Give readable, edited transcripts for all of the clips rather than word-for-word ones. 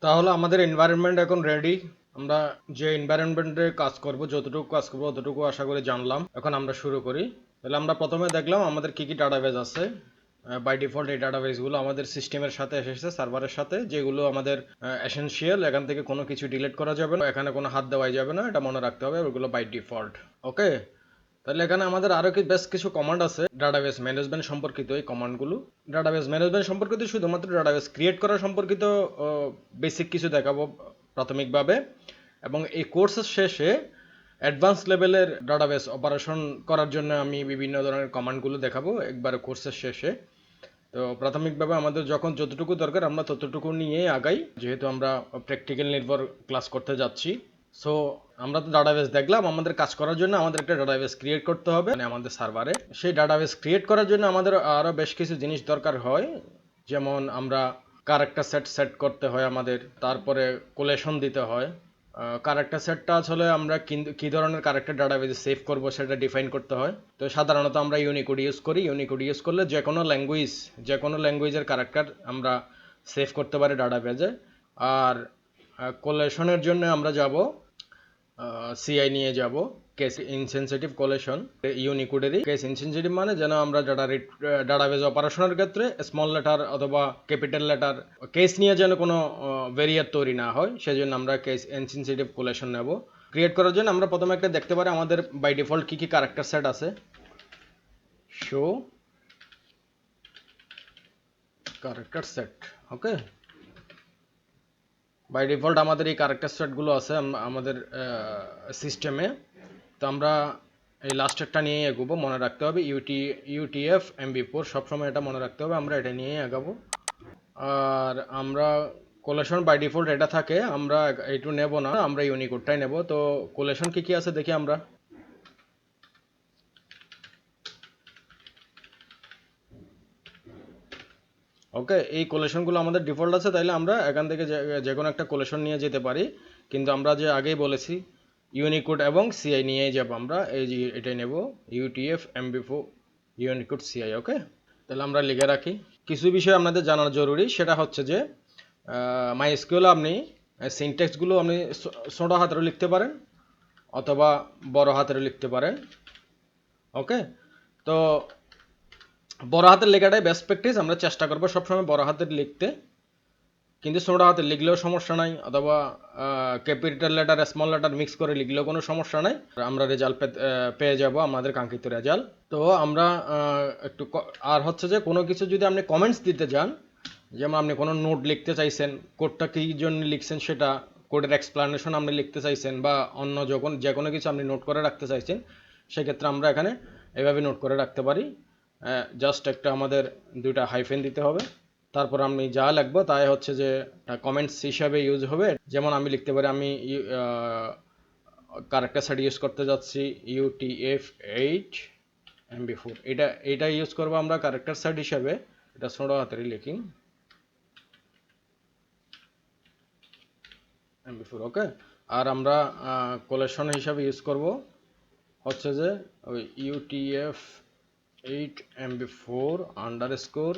তাহলে আমাদের এনভায়রনমেন্ট এখন রেডি। আমরা যে এনভায়রনমেন্টে কাজ করব, যতটুকু কাজ করব ততটুকু আশা করি জানলাম। এখন আমরা শুরু করি। তাহলে আমরা প্রথমে দেখলাম আমাদের কি কি ডাটাবেজ আছে। বাই ডিফল্ট এই ডাটাবেজগুলো আমাদের সিস্টেমের সাথে এসেছে, সার্ভারের সাথে, যেগুলো আমাদের এসেনশিয়াল। এখান থেকে কোনো কিছু ডিলিট করা যাবে না, এখানে কোনো হাত দেওয়াই যাবে না, এটা মনে রাখতে হবে। ওগুলো বাই ডিফল্ট। ওকে। তাহলে এখানে আমাদের আরো বেশ কিছু কমান্ড আছে ডাটাবেস ম্যানেজমেন্ট সম্পর্কিত। এই কমান্ডগুলো ডাটাবেস ম্যানেজমেন্ট সম্পর্কিত, শুধুমাত্র ডাটাবেস ক্রিয়েট করা সম্পর্কিত বেসিক কিছু দেখাবো প্রাথমিকভাবে। এবং এই কোর্সের শেষে অ্যাডভান্স লেভেলের ডাটাবেস অপারেশন করার জন্য আমি বিভিন্ন ধরনের কমান্ডগুলো দেখাবো একবারে কোর্সের শেষে। তো প্রাথমিকভাবে আমাদের যখন যতটুকু দরকার আমরা ততটুকু নিয়েই আগাই, যেহেতু আমরা প্র্যাকটিক্যাল নির্ভর ক্লাস করতে যাচ্ছি। সো আমরা তো ডাটাবেস দেখলাম। আমাদের কাজ করার জন্য আমাদের একটা ডাটাবেস ক্রিয়েট করতে হবে, মানে আমাদের সার্ভারে। সেই ডাটাবেস ক্রিয়েট করার জন্য আমাদের আরও বেশ কিছু জিনিস দরকার হয়। যেমন আমরা ক্যারেক্টার সেট সেট করতে হয় আমাদের, তারপরে কোলেশন দিতে হয়। ক্যারেক্টার সেটটা আসলে আমরা কী ধরনের ক্যারেক্টার ডাটাবেজে সেভ করব সেটা ডিফাইন করতে হয়। তো সাধারণত আমরা ইউনিকোড ইউজ করি। ইউনিকোড ইউজ করলে যে কোনো ল্যাঙ্গুয়েজের ক্যারেক্টার আমরা সেভ করতে পারি ডাটাবেজে। আর কোলেশনের জন্য আমরা যাব সিআই নিয়ে যাব, কেস ইনসেনসিটিভ কোলেশন। ইউনিকোডেরই কেস ইনসেনসিটিভ, মানে যেন আমরা ডাটাবেজ অপারেশনের ক্ষেত্রে স্মল লেটার অথবা ক্যাপিটাল লেটার কেস নিয়ে যেন কোনো ভেরিয়ার তৈরি না হয়, সেজন্য আমরা কেস ইনসেনসিটিভ কোলেশন নেব। ক্রিয়েট করার জন্য আমরা প্রথমে একটা দেখতে পারি আমাদের বাই ডিফল্ট কী কী ক্যারেক্টার সেট আছে। Show character set. Okay. By default আমাদের এই ক্যারেক্টার সেটগুলো আছে আমাদের সিস্টেমে। তো আমরা এই লাস্টেরটা নিয়েই এগোবো, মনে রাখতে হবে। ইউটিএফ এমবি4 সবসময় এটা মনে রাখতে হবে, আমরা এটা নিয়েই এগাবো। আর আমরা কোলেশন বাই ডিফল্ট এটা থাকে, আমরা এইটু নেব না, আমরা ইউনিকোডটাই নেব। তো কোলেশন কি কি আছে দেখি আমরা। ওকে, এই কোলেশনগুলো আমাদের ডিফল্ট আছে, তাইলে আমরা এখান থেকে যে কোনো একটা কোলেশন নিয়ে যেতে পারি। কিন্তু আমরা যে আগেই বলেছি ইউনিকোড এবং সিআই নিয়েই যাব আমরা। এই যে এটাই নেব, ইউটিএফ এমবি4 ইউনিকোড সিআই। ওকে। তাহলে আমরা লিখে রাখি। কিছু বিষয় আপনাদের জানার জরুরি, সেটা হচ্ছে যে মাইএসকিউএল আপনি সিনট্যাক্সগুলো আপনি ছোটো হাতেরও লিখতে পারেন অথবা বড় হাতেরও লিখতে পারেন। ওকে। তো বড় হাতের লেখাটাই বেস্ট প্র্যাকটিস। আমরা চেষ্টা করবো সবসময় বড় হাতের লিখতে, কিন্তু ছোটো হাতে লিখলেও সমস্যা নাই, অথবা capital letter small letter mix করে লিখলেও কোনো সমস্যা নাই। আমরা রেজাল্ট পেয়ে যাব, আমাদের কাঙ্ক্ষিত রেজাল্ট। তো আমরা একটু আর হচ্ছে যে কোনো কিছু যদি আপনি কমেন্টস দিতে যান, যেমন আপনি কোনো নোট লিখতে চাইছেন, কোডটা কী জন্য লিখছেন সেটা, কোডের এক্সপ্লানেশন আপনি লিখতে চাইছেন, বা অন্য যখন যে কোনো কিছু আপনি নোট করে রাখতে চাইছেন, সেক্ষেত্রে আমরা এখানে এভাবে নোট করে রাখতে পারি। জাস্ট একটা আমাদের দুইটা হাইফেন দিতে হবে, তারপর আমি যা লিখবো তাই হচ্ছে যে কমেন্টস হিসাবে ইউজ হবে। যেমন আমি লিখতে পারি, আমি ক্যারেক্টার সেট ইউজ করতে যাচ্ছি UTF-8 MB4, এটা ইউজ করবো আমরা ক্যারেক্টার সেট হিসাবে। এটা ছোটো হাতেরই লিখি, MB4। ওকে। আর আমরা কোলেশন হিসাবে ইউজ করব হচ্ছে যে ওই UTF-8 MB4 underscore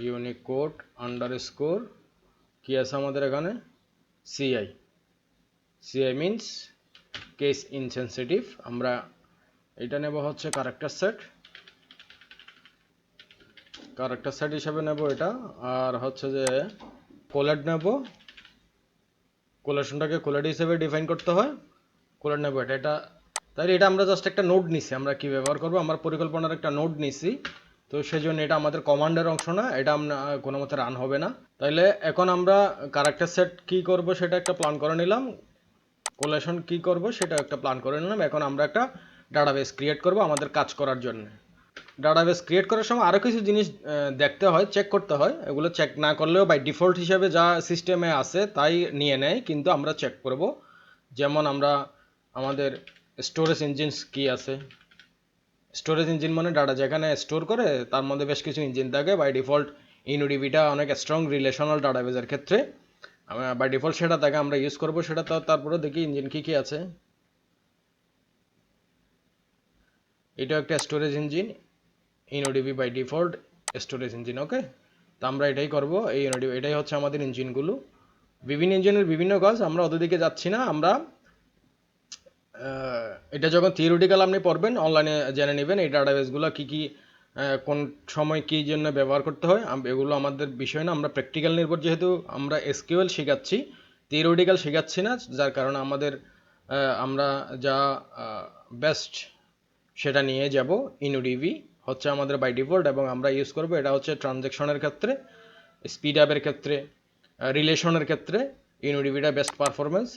Unicode underscore কি আছে আমাদের এখানে, সিআই মিনস কেস ইনসেনসিটিভ। আমরা এটা নেব হচ্ছে ক্যারেক্টার সেট হিসাবে নেব এটা। আর হচ্ছে যে কোলেড নেব, কোলেশনটাকে কোলেড হিসেবে ডিফাইন করতে হয়। কোলেড নেব এটা। তাই এটা আমরা জাস্ট একটা নোড নিছি, আমরা কি ব্যবহার করব, আমার পরিকল্পনার একটা নোড নিছি। তো সেই জন্য এটা আমাদের কমান্ডের অংশ না, এটা আমরা কোনো মতে রান হবে না। তাইলে এখন আমরা ক্যারেক্টার সেট কি করব সেটা একটা প্ল্যান করে নিলাম, কোলেশন কি করব সেটা একটা প্ল্যান করে নিলাম। এখন আমরা একটা ডাটাবেস ক্রিয়েট করব আমাদের কাজ করার জন্য। ডাটাবেস ক্রিয়েট করার সময় আরও কিছু জিনিস দেখতে হয়, চেক করতে হয়। এগুলো চেক না করলেও বাই ডিফল্ট হিসাবে যা সিস্টেমে আছে তাই নিয়ে নেয়, কিন্তু আমরা চেক করব। যেমন আমরা আমাদের স্টোরেজ ইঞ্জিনস কি আছে। স্টোরেজ ইঞ্জিন মানে ডাটা যেখানে স্টোর করে, তার মধ্যে বেশ কিছু ইঞ্জিন থাকে। বাই ডিফল্ট ইনুডিবিটা অনেক স্ট্রং রিলেশনাল ডাটাবেজের ক্ষেত্রে বাই ডিফল্ট সেটা থাকে, আমরা ইউজ করব সেটা। তো তারপরে দেখি ইঞ্জিন কি কি আছে। এটা একটা storage engine, InnoDB by default storage engine. Okay. তো আমরা এটাই করব, এই ইনোডিবি, এটাই হচ্ছে আমাদের ইঞ্জিনগুলো। বিভিন্ন ইঞ্জিনের বিভিন্ন কাজ, আমরা ওদের দিকে যাচ্ছি না। আমরা এটা যখন থিওরিটিক্যাল আপনি পড়বেন অনলাইনে জেনে নেবেন এই ডাটাবেসগুলো কী কী কোন সময় কী জন্য ব্যবহার করতে হয়, এগুলো আমাদের বিষয় না। আমরা প্র্যাকটিক্যাল নির্ভর, যেহেতু আমরা এসকিউএল শেখাচ্ছি, থিওরিটিক্যাল শেখাচ্ছি না, যার কারণে আমাদের আমরা যা বেস্ট সেটা নিয়ে যাব। ইনুডিবি হচ্ছে আমাদের বাই ডিফল্ট, এবং আমরা ইউজ করব এটা হচ্ছে ট্রানজ্যাকশনের ক্ষেত্রে, স্পিড আপের ক্ষেত্রে, রিলেশনের ক্ষেত্রে ইনুডিবিটা বেস্ট পারফরমেন্স,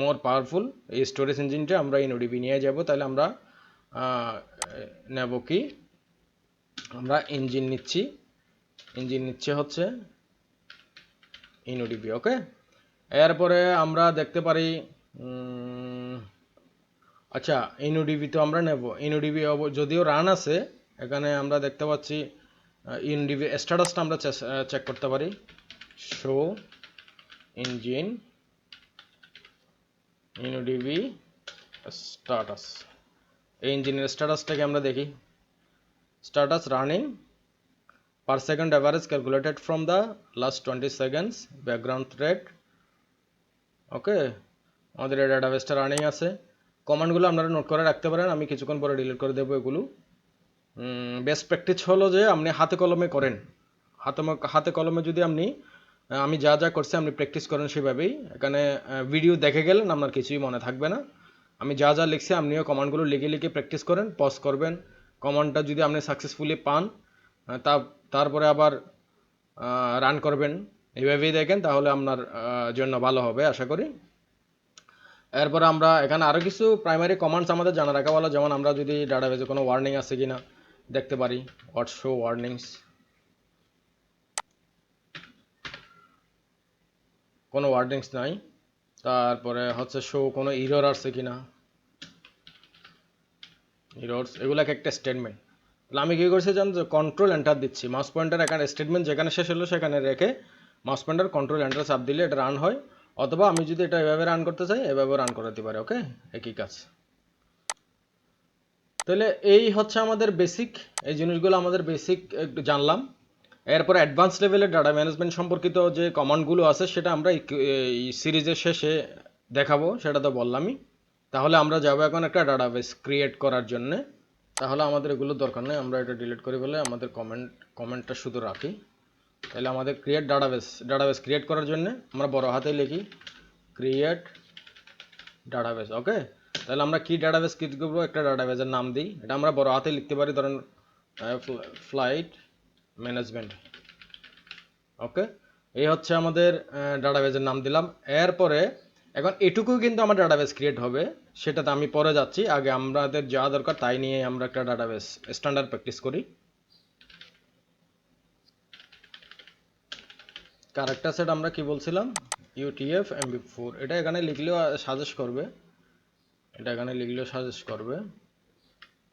মোর পাওয়ারফুল। এই স্টোরেজ ইঞ্জিনটা আমরা ইনুডিবি নিয়ে যাব। তাহলে আমরা নেব কি, আমরা ইঞ্জিন নিচ্ছে হচ্ছে ইনুডিবি। ওকে, এরপরে আমরা দেখতে পারি আচ্ছা ইনুডিবি তো আমরা নেব। ইনুডিবি যদিও রান আছে, এখানে আমরা দেখতে পাচ্ছি ইনুডিবি স্ট্যাটাসটা আমরা চেক করতে পারি। শো ইঞ্জিন ইনুডিবি স্ট্যাটাস, এই ইঞ্জিনের স্ট্যাটাসটাকে আমরা দেখি। Status running per second average calculated from the last 20 seconds background thread। ওকে, আমাদের এই ডাটাবেসটা রানিং আছে। কমান্ডগুলো আপনারা নোট করে রাখতে পারেন, আমি কিছুক্ষণ পরে ডিলিট করে দেবো এগুলো। বেস্ট প্র্যাকটিস হলো যে আপনি হাতে কলমে করেন, হাতে কলমে যদি আমি যা যা করছি আপনি প্র্যাকটিস করেন সেভাবেই। এখানে ভিডিও দেখে গেলেন আপনার কিছুই মনে থাকবে না। আমি যা যা লিখছি আপনিও কমান্ডগুলো লিখে প্র্যাকটিস করেন, পজ করবেন। কমান্ডটা যদি আপনি সাকসেসফুলি পান তারপরে আবার রান করবেন, এইভাবেই দেখেন, তাহলে আপনার জন্য ভালো হবে আশা করি। এরপরে আমরা এখানে আরও কিছু প্রাইমারি কমান্ডস আমাদের জানা রাখা ভালো, যেমন আমরা যদি ডাটাবেজে কোনো ওয়ার্নিং আছে কিনা দেখতে পারি। হোয়াট শো ওয়ার্নিংস, কোনো ওয়ার্নিংস নাই। তারপরে হচ্ছে শো কোনো ইরর আছে কিনা, ইরর্স, এগুলো একটা স্টেটমেন্ট। তাহলে আমি কী করছি জান, কন্ট্রোল এন্টার দিচ্ছি, মাউস পয়েন্টার এখানে স্টেটমেন্ট যেখানে শেষ হলো সেখানে রেখে মাউস পয়েন্টার কন্ট্রোল এন্টার চাপ দিলে এটা রান হয়। অথবা আমি যদি এটা এভাবে রান করতে চাই এভাবে রান করাতে পারি। ওকে, একই কাজ। তাহলে এই হচ্ছে আমাদের বেসিক, এই জিনিসগুলো আমাদের বেসিক একটু জানলাম। এরপরে অ্যাডভান্স লেভেলের ডাটা ম্যানেজমেন্ট সম্পর্কিত যে কমান্ডগুলো আছে সেটা আমরা এই সিরিজের শেষে দেখাবো, সেটা তো বললামই। তাহলে আমরা যাবো এখন একটা ডাটাবেস ক্রিয়েট করার জন্যে। তাহলে আমাদের এগুলো দরকার নেই, আমরা এটা ডিলিট করে ফেলে আমাদের কমেন্টটা শুধু রাখি। তাহলে আমাদের ক্রিয়েট ডাটাবেস ক্রিয়েট করার জন্য আমরা বড় হাতে লিখি ক্রিয়েট ডাটাবেস। ওকে, তাহলে আমরা কি ডাটাবেস ক্রিয়েট করবো, একটা ডাটাবেসের নাম দিই। এটা আমরা বড় হাতে লিখতে পারি, ধরেন ফ্লাইট ম্যানেজমেন্ট। ওকে, এই হচ্ছে আমাদের ডাটাবেসের নাম দিলাম। এরপরে এখন এটুকু কিন্তু আমার ডাটাবেস ক্রিয়েট হবে, সেটাতে আমি পরে যাচ্ছি। আগে আমাদের যা দরকার তাই নিয়ে আমরা একটা ডাটাবেস স্ট্যান্ডার্ড প্র্যাকটিস করি। ক্যারেক্টার সেট আমরা কি বলছিলাম, UTF MB4, এটা এখানে লিখলেও সাজেস্ট করবে।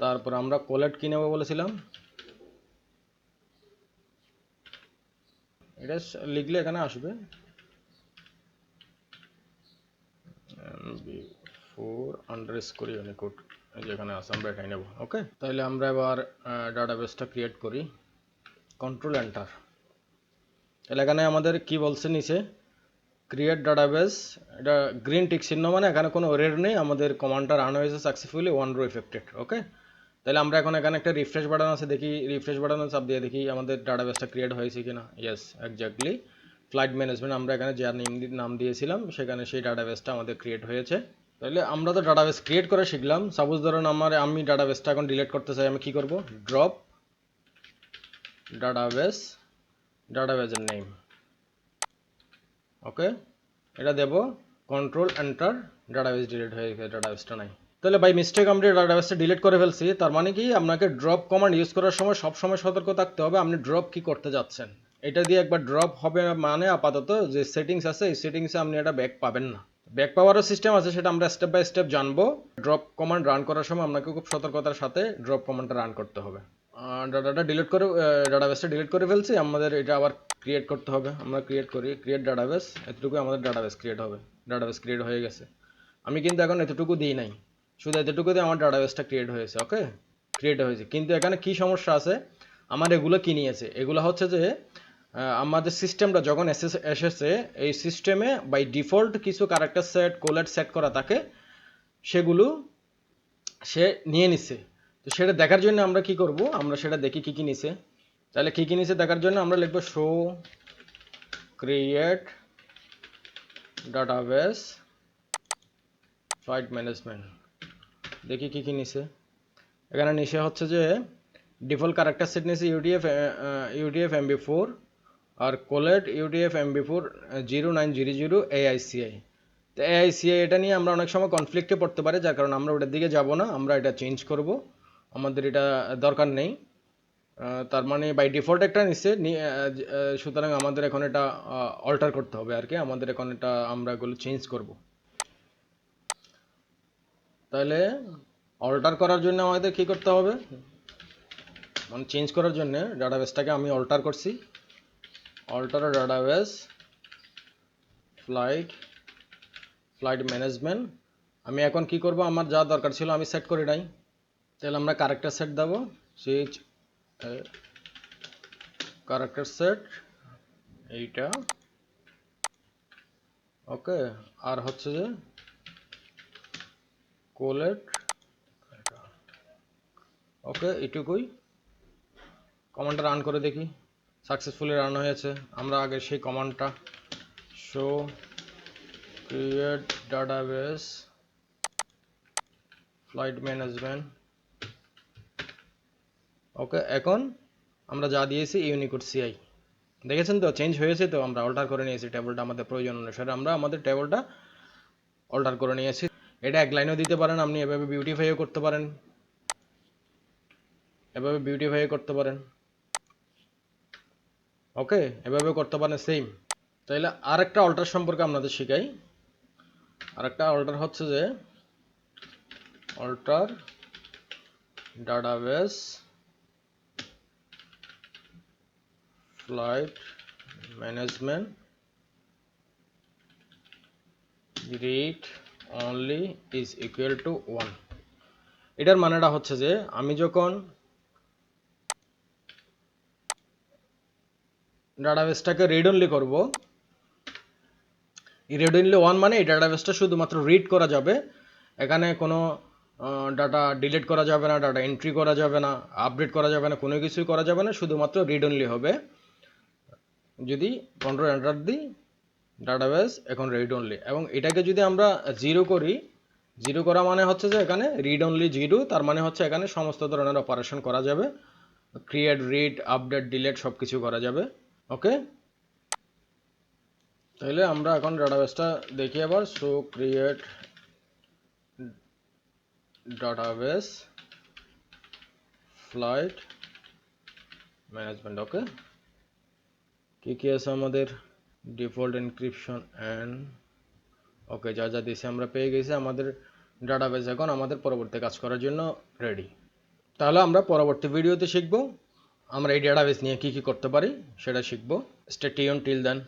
তারপর আমরা কোলেট কি নেবো বলেছিলাম, এটা লিখলে এখানে আসবে MB4 ইউনিকোড, যেখানে আছে আমরা এটাই নেব। ওকে, তাহলে আমরা এবার ডাটাবেসটা ক্রিয়েট করি, কন্ট্রোল এন্টার। তাহলে এখানে আমাদের কি বলছে নিচে, ক্রিয়েট ডাটাবেস, এটা গ্রিন টিক চিহ্ন, মানে এখানে কোনো এরর নেই, আমাদের কমান্ডটা রান হয়েছে সাকসেসফুলি, 1 রো এফেক্টেড। ওকে, তাহলে আমরা এখন এখানে একটা রিফ্রেশ বাটন আছে, দেখি রিফ্রেশ বাটনে চাপ দিয়ে দেখি আমাদের ডাটাবেসটা ক্রিয়েট হয়েছে কিনা। ইয়েস, এক্স্যাক্টলি ফ্লাইট ম্যানেজমেন্ট, আমরা এখানে যে নাম দিয়েছিলাম সেখানে সেই ডাটাবেসটা আমাদের ক্রিয়েট হয়েছে। তাহলে আমরা তো ডাটাবেস ক্রিয়েট করে শিখলাম। সাপোজ ধরুন আমি ডাটাবেসটা এখন ডিলিট করতে চাই, আমি কি করব, ড্রপ ডাটাবেসের নেম। ওকে, এটা দেব, কন্ট্রোল এন্টার, ডাটাবেস ডিলিট হয়ে গেছে, ডাটাবেসটা নাই। তাহলে বাই মিস্টেক আমরা ডাটাবেসটা ডিলিট করে ফেলছি। তার মানে কি, আপনাকে ড্রপ কমান্ড ইউজ করার সময় সবসময় সতর্ক থাকতে হবে আপনি ড্রপ কি করতে যাচ্ছেন। এটা দিয়ে একবার ড্রপ হবে মানে আপাতত যে সেটিংস আছে এই সেটিংসে আপনি এটা ব্যাক পাবেন না। ব্যাক পাওয়ারও সিস্টেম আছে, সেটা আমরা স্টেপ বাই স্টেপ জানবো। ড্রপ কমান্ড রান করার সময় আপনাকে খুব সতর্কতার সাথে ড্রপ কমান্ডটা রান করতে হবে। ডাটাবেসটা ডিলিট করে ফেলছি, আমাদের এটা আবার ক্রিয়েট করতে হবে। আমরা ক্রিয়েট করি, ক্রিয়েট ডাটাবেস, এতটুকু আমাদের ডাটাবেস ক্রিয়েট হবে। ডাটাবেস ক্রিয়েট হয়ে গেছে, আমি কিন্তু এখন এতটুকু দিই নাই, শুধু এতটুকু দিয়ে আমার ডাটাবেসটা ক্রিয়েট হয়েছে। ওকে, ক্রিয়েট হয়েছে, কিন্তু এখানে কি সমস্যা আছে, আমার এগুলো কি নিয়েছে, এগুলো হচ্ছে যে আমাদের সিস্টেমটা যখন এসেছে এই সিস্টেমে বাই ডিফল্ট কিছু ক্যারেক্টার সেট কোলেট সেট করা থাকে, সেগুলো সে নিয়ে নিছে। তো সেটা দেখার জন্য আমরা কি করব, আমরা সেটা দেখি কি কি নিছে। তাহলে কি কি নিছে দেখার জন্য আমরা লিখব show create database flight management. দেখি কি কি নিছে। এখানে নিচে হচ্ছে যে ডিফল্ট ক্যারেক্টার সেট নিয়েছে ইউডিএফ এমবি4 আর কোলেট ইউডিএফ এমবি4 0900 AICI। তো AICI এটা নিয়ে আমরা অনেক সময় কনফ্লিক্টে পড়তে পারি, যার কারণে আমরা ওটার দিকে যাব না, আমরা এটা চেঞ্জ করব, আমাদের এটা দরকার নেই। তার মানে বাই ডিফল্ট একটা নিচ্ছে, সুতরাং আমাদের এখন এটা অল্টার করতে হবে আর কি, আমাদের এখন এটা আমরা এগুলো চেঞ্জ করব। তাহলে অল্টার করার জন্য আমাদের কি করতে হবে, মানে চেঞ্জ করার জন্য ডাটাবেসটাকে আমি অল্টার করছি, অল্টার ডাটাবেস ফ্লাইট ম্যানেজমেন্ট। আমি এখন কি করব, আমার যা দরকার ছিল আমি সেট করে নাই। তাহলে আমরা ক্যারেক্টার সেট দেবো, সুইচ ক্যারেক্টার সেট এইটা, ওকে। আর হচ্ছে যে কোলেট, ওকে, এটুকুই। কমান্ডটা রান করে দেখি, সাকসেসফুলি রান হয়েছে। আমরা আগে সেই কমান্ডটা show create database flight management, okay. এখন আমরা যা দিয়েছি ইউনিকোড সিআই, দেখেছেন তো চেঞ্জ হয়েছে। তো আমরা অল্টার করে নিয়েছি টেবিলটা, আমাদের প্রয়োজন অনুসারে আমরা আমাদের টেবিলটা অল্টার করে নিয়েছি। এটা এক লাইনেও দিতে পারেন আপনি, এভাবে বিউটিফাইও করতে পারেন, এভাবে বিউটিফাইও করতে পারেন, ওকে, এভাবে করতে পারেন সেম। তাইলে আরেকটা অল্টার সম্পর্কে আপনাদের শিখাই। আরেকটা অল্টার হচ্ছে যে alter database flight management read only is equal to 1। এটার মানেটা হচ্ছে যে আমি যখন ডাটাবেসটাকে রিড অনলি করব, রিড অনলি 1 মানে এই ডাটাবেসটা শুধুমাত্র রিড করা যাবে, এখানে কোনো ডাটা ডিলিট করা যাবে না, ডাটা এন্ট্রি করা যাবে না, আপডেট করা যাবে না, কোনো কিছুই করা যাবে না, শুধুমাত্র রিড অনলি হবে। যদি কন্ট্রোল এন্টার দিই, ডাটাবেস এখন রিড অনলি। এবং এটাকে যদি আমরা 0 করি, 0 করা মানে হচ্ছে যে এখানে রিড অনলি 0, তার মানে হচ্ছে এখানে সমস্ত ধরনের অপারেশন করা যাবে, ক্রিয়েট, রিড, আপডেট, ডিলিট সব কিছু করা যাবে, ওকে। তাহলে আমরা এখন ডাটাবেসটা দেখি আবার, show create database flight management, okay. কি কি আছে আমাদের, ডিফল্ট এনক্রিপশন অ্যান্ড, ওকে, যা যা দিয়েছে আমরা পেয়ে গেছি। আমাদের ডাটাবেস এখন আমাদের পরবর্তী কাজ করার জন্য রেডি। তাহলে আমরা পরবর্তী ভিডিওতে শিখব আমরা এই ডাটাবেস নিয়ে কি কি করতে পারি, সেটা শিখব। স্টে টিউন টিল দেন।